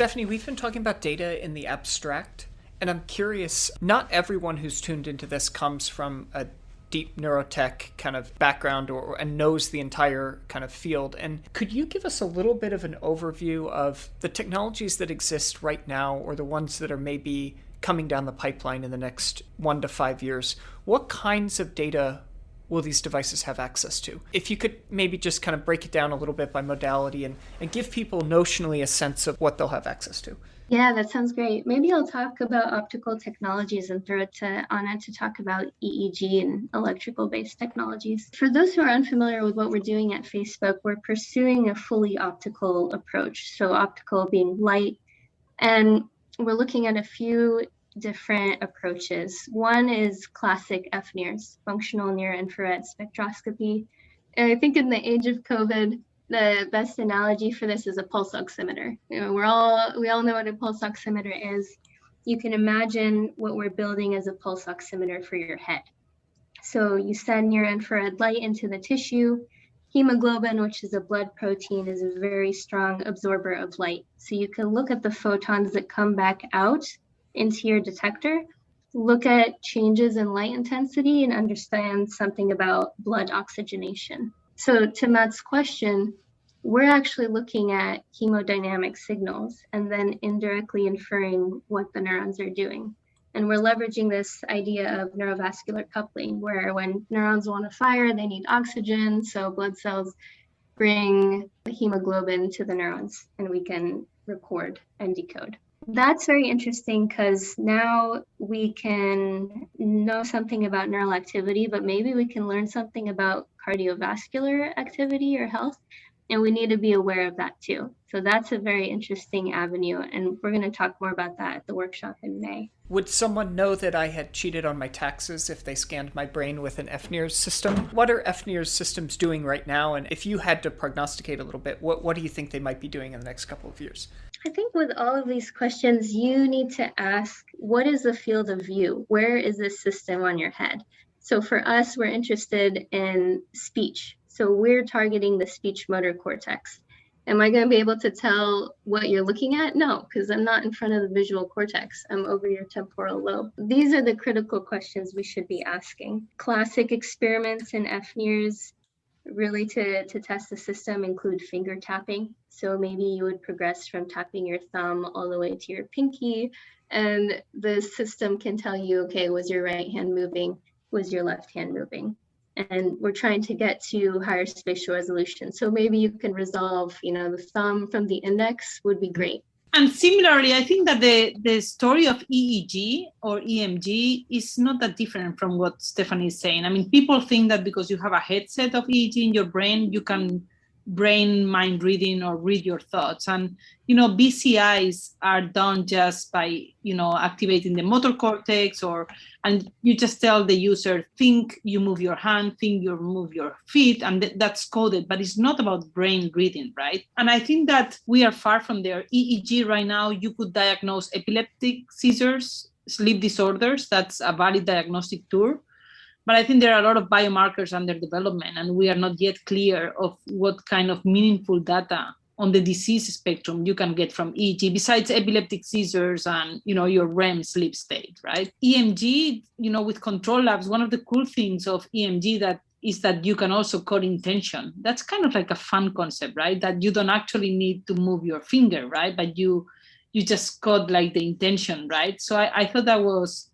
Stephanie, we've been talking about data in the abstract, and I'm curious, not everyone who's tuned into this comes from a deep neurotech kind of background and knows the entire kind of field. And could you give us a little bit of an overview of the technologies that exist right now or the ones that are maybe coming down the pipeline in the next 1 to 5 years? What kinds of data will these devices have access to? If you could maybe just kind of break it down a little bit by modality and give people notionally a sense of what they'll have access to. Yeah, that sounds great. Maybe I'll talk about optical technologies and throw it to Anna to talk about EEG and electrical-based technologies. For those who are unfamiliar with what we're doing at Facebook, we're pursuing a fully optical approach. So optical being light, and we're looking at a few different approaches. One is classic FNIRS, functional near-infrared spectroscopy. And I think in the age of COVID, the best analogy for this is a pulse oximeter. We all know what a pulse oximeter is. You can imagine what we're building as a pulse oximeter for your head. So you send near-infrared light into the tissue. Hemoglobin, which is a blood protein, is a very strong absorber of light. So you can look at the photons that come back out into your detector, look at changes in light intensity, and understand something about blood oxygenation. So to Matt's question, we're actually looking at hemodynamic signals and then indirectly inferring what the neurons are doing. And we're leveraging this idea of neurovascular coupling, where when neurons want to fire, they need oxygen. So blood cells bring hemoglobin to the neurons and we can record and decode. That's very interesting because now we can know something about neural activity, but maybe we can learn something about cardiovascular activity or health, and we need to be aware of that too. So that's a very interesting avenue, and we're going to talk more about that at the workshop in May. Would someone know that I had cheated on my taxes if they scanned my brain with an FNIRS system? What are FNIRS systems doing right now? And if you had to prognosticate a little bit, what do you think they might be doing in the next couple of years? I think with all of these questions, you need to ask, what is the field of view? Where is this system on your head? So for us, we're interested in speech. So we're targeting the speech motor cortex. Am I going to be able to tell what you're looking at? No, because I'm not in front of the visual cortex. I'm over your temporal lobe. These are the critical questions we should be asking. Classic experiments in FNIRS really to test the system include finger tapping. So maybe you would progress from tapping your thumb all the way to your pinky, and the system can tell you, okay, was your right hand moving? Was your left hand moving? And we're trying to get to higher spatial resolution. So maybe you can resolve, the thumb from the index would be great. And similarly, I think that the story of EEG or EMG is not that different from what Stephanie is saying. I mean, people think that because you have a headset of EEG in your brain, you can brain mind reading or read your thoughts. And, BCIs are done just by, activating the motor cortex and you just tell the user, think you move your hand, think you move your feet, and that's coded, but it's not about brain reading, right? And I think that we are far from there. EEG right now, you could diagnose epileptic seizures, sleep disorders. That's a valid diagnostic tool. But I think there are a lot of biomarkers under development, and we are not yet clear of what kind of meaningful data on the disease spectrum you can get from EEG, besides epileptic seizures and, your REM sleep state, right? EMG, with control labs, one of the cool things of EMG is that you can also code intention. That's kind of like a fun concept, right? That you don't actually need to move your finger, right? But you just code like the intention, right? So I thought that was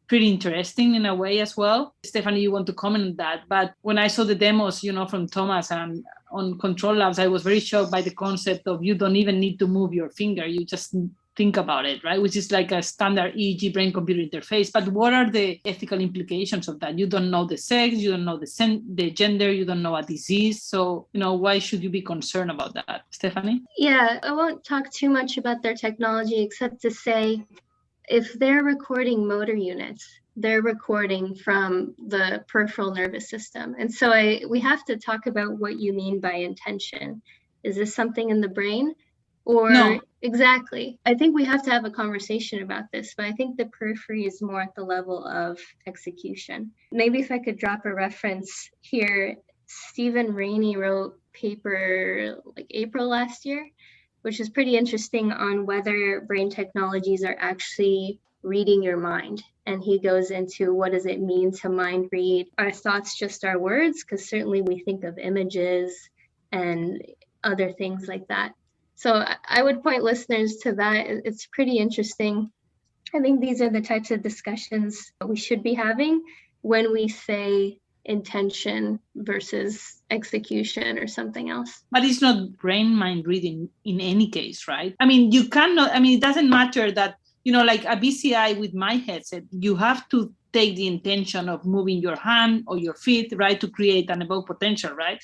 pretty interesting in a way as well. Stephanie, you want to comment on that? But when I saw the demos, from Thomas and on control labs, I was very shocked by the concept of you don't even need to move your finger. You just think about it, right? Which is like a standard EEG brain-computer interface. But what are the ethical implications of that? You don't know the sex, you don't know the gender, you don't know a disease. So, why should you be concerned about that? Stephanie? Yeah, I won't talk too much about their technology, except to say, if they're recording motor units, they're recording from the peripheral nervous system. And so we have to talk about what you mean by intention. Is this something in the brain? Or no. Exactly. I think we have to have a conversation about this, but I think the periphery is more at the level of execution. Maybe if I could drop a reference here, Stephen Rainey wrote a paper like April last year which is pretty interesting on whether brain technologies are actually reading your mind. And he goes into what does it mean to mind read? Are thoughts just our words? Because certainly we think of images and other things like that. So I would point listeners to that. It's pretty interesting. I think these are the types of discussions we should be having when we say intention versus execution or something else. But it's not brain mind reading in any case, right? I mean, you cannot, I mean, it doesn't matter that, you know, like a BCI with my headset, you have to take the intention of moving your hand or your feet, right, to create an evoked potential, right?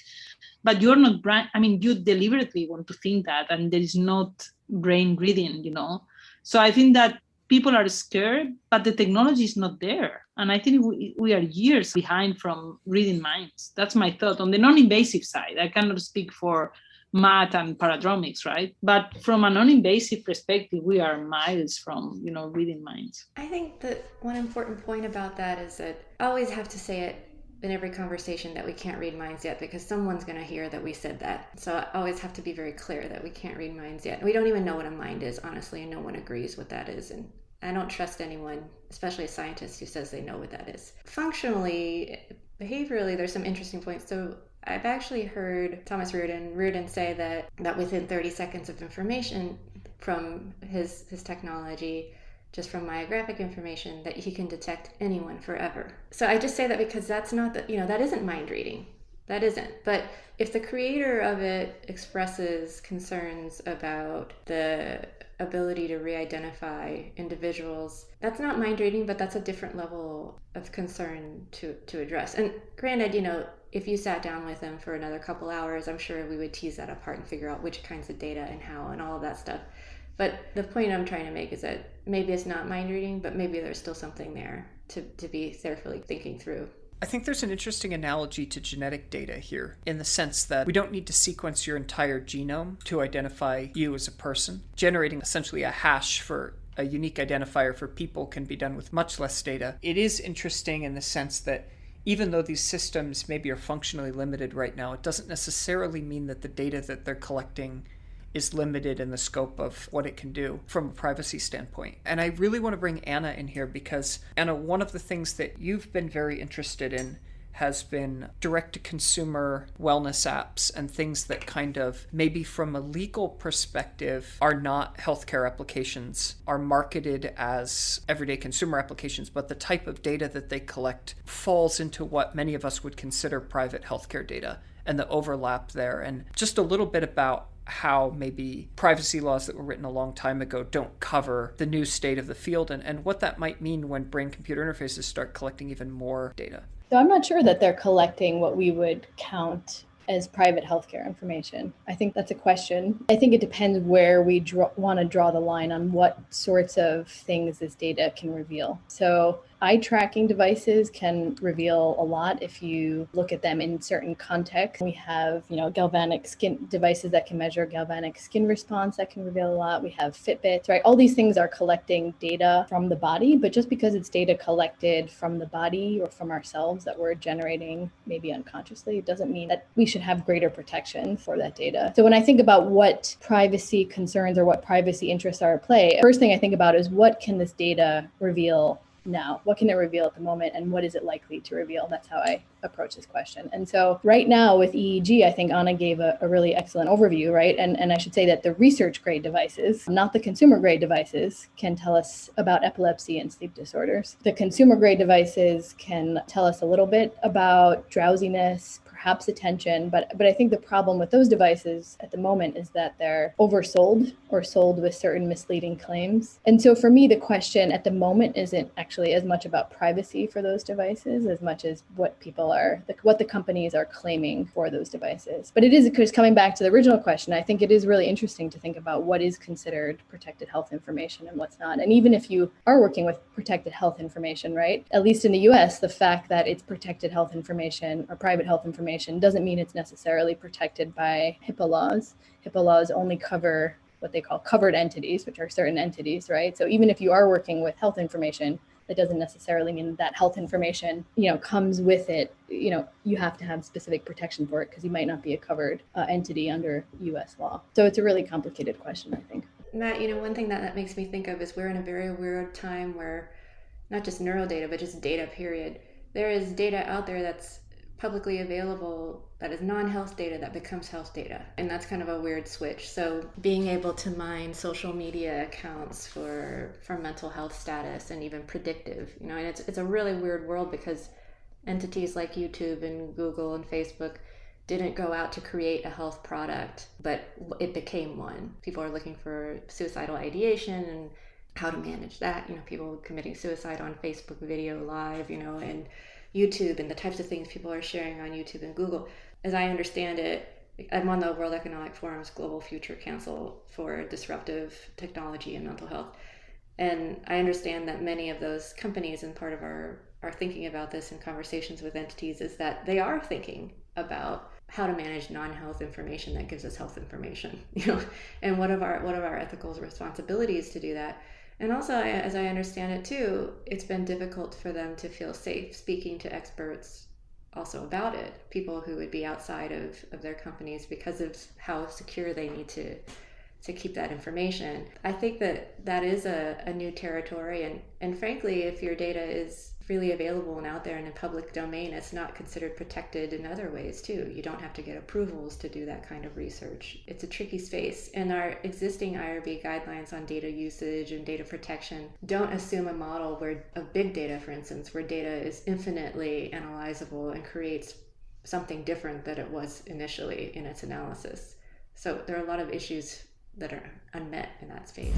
But you're not brain, I mean, you deliberately want to think that, and there is not brain reading, you know? So I think that people are scared, but the technology is not there. And I think we are years behind from reading minds. That's my thought on the non-invasive side. I cannot speak for math and paradromics, right? But from a non-invasive perspective, we are miles from, you know, reading minds. I think that one important point about that is that I always have to say it in every conversation that we can't read minds yet, because someone's going to hear that we said that. So I always have to be very clear that we can't read minds yet. We don't even know what a mind is, honestly, and no one agrees what that is. And I don't trust anyone, especially a scientist, who says they know what that is. Functionally, behaviorally, there's some interesting points. So I've actually heard Thomas Reardon say that within 30 seconds of information from his technology, just from myographic information, that he can detect anyone forever. So I just say that because that's not that isn't mind reading. That isn't. But if the creator of it expresses concerns about the ability to re-identify individuals, that's not mind reading, but that's a different level of concern to address. And granted, if you sat down with him for another couple hours, I'm sure we would tease that apart and figure out which kinds of data and how and all of that stuff. But the point I'm trying to make is that maybe it's not mind reading, but maybe there's still something there to be carefully thinking through. I think there's an interesting analogy to genetic data here, in the sense that we don't need to sequence your entire genome to identify you as a person. Generating essentially a hash for a unique identifier for people can be done with much less data. It is interesting in the sense that even though these systems maybe are functionally limited right now, it doesn't necessarily mean that the data that they're collecting is limited in the scope of what it can do from a privacy standpoint. And I really want to bring Anna in here because, Anna, one of the things that you've been very interested in has been direct-to-consumer wellness apps and things that kind of, maybe from a legal perspective, are not healthcare applications, are marketed as everyday consumer applications, but the type of data that they collect falls into what many of us would consider private healthcare data, and the overlap there. And just a little bit about how maybe privacy laws that were written a long time ago don't cover the new state of the field, and what that might mean when brain-computer interfaces start collecting even more data. So I'm not sure that they're collecting what we would count as private healthcare information. I think that's a question. I think it depends where we want to draw the line on what sorts of things this data can reveal. So eye tracking devices can reveal a lot if you look at them in certain contexts. We have, galvanic skin devices that can measure galvanic skin response that can reveal a lot. We have Fitbits, right? All these things are collecting data from the body, but just because it's data collected from the body or from ourselves that we're generating maybe unconsciously, it doesn't mean that we should have greater protection for that data. So when I think about what privacy concerns or what privacy interests are at play, first thing I think about is what can this data reveal now? What can it reveal at the moment, and what is it likely to reveal? That's how I approach this question. And so right now with EEG, I think Anna gave a really excellent overview, right? And I should say that the research grade devices, not the consumer grade devices, can tell us about epilepsy and sleep disorders. The consumer grade devices can tell us a little bit about drowsiness, perhaps attention, but I think the problem with those devices at the moment is that they're oversold or sold with certain misleading claims. And so for me, the question at the moment isn't actually as much about privacy for those devices as much as what the companies are claiming for those devices. But it is, because coming back to the original question, I think it is really interesting to think about what is considered protected health information and what's not. And even if you are working with protected health information, right, at least in the US, the fact that it's protected health information or private health information doesn't mean it's necessarily protected by HIPAA laws. HIPAA laws only cover what they call covered entities, which are certain entities, right? So even if you are working with health information, That doesn't necessarily mean that health information, comes with it. You have to have specific protection for it because you might not be a covered entity under US law. So it's a really complicated question, I think. Matt, one thing that makes me think of is we're in a very weird time where not just neural data, but just data period. There is data out there that's publicly available that is non-health data that becomes health data. And that's kind of a weird switch. So being able to mine social media accounts for mental health status and even predictive, and it's a really weird world because entities like YouTube and Google and Facebook didn't go out to create a health product, but it became one. People are looking for suicidal ideation and how to manage that. People committing suicide on Facebook video live, and YouTube and the types of things people are sharing on YouTube and Google. As I understand it, I'm on the World Economic Forum's Global Future Council for Disruptive Technology and Mental Health. And I understand that many of those companies, and part of our thinking about this in conversations with entities, is that they are thinking about how to manage non-health information that gives us health information, and what of our ethical responsibilities to do that. And also, as I understand it too, it's been difficult for them to feel safe speaking to experts also about it, people who would be outside of their companies because of how secure they need to keep that information. I think that is a new territory, and frankly, if your data is freely available and out there in a public domain, it's not considered protected in other ways too. You don't have to get approvals to do that kind of research. It's a tricky space, and our existing IRB guidelines on data usage and data protection don't assume a model of big data, for instance, where data is infinitely analyzable and creates something different than it was initially in its analysis. So there are a lot of issues that are unmet in that space.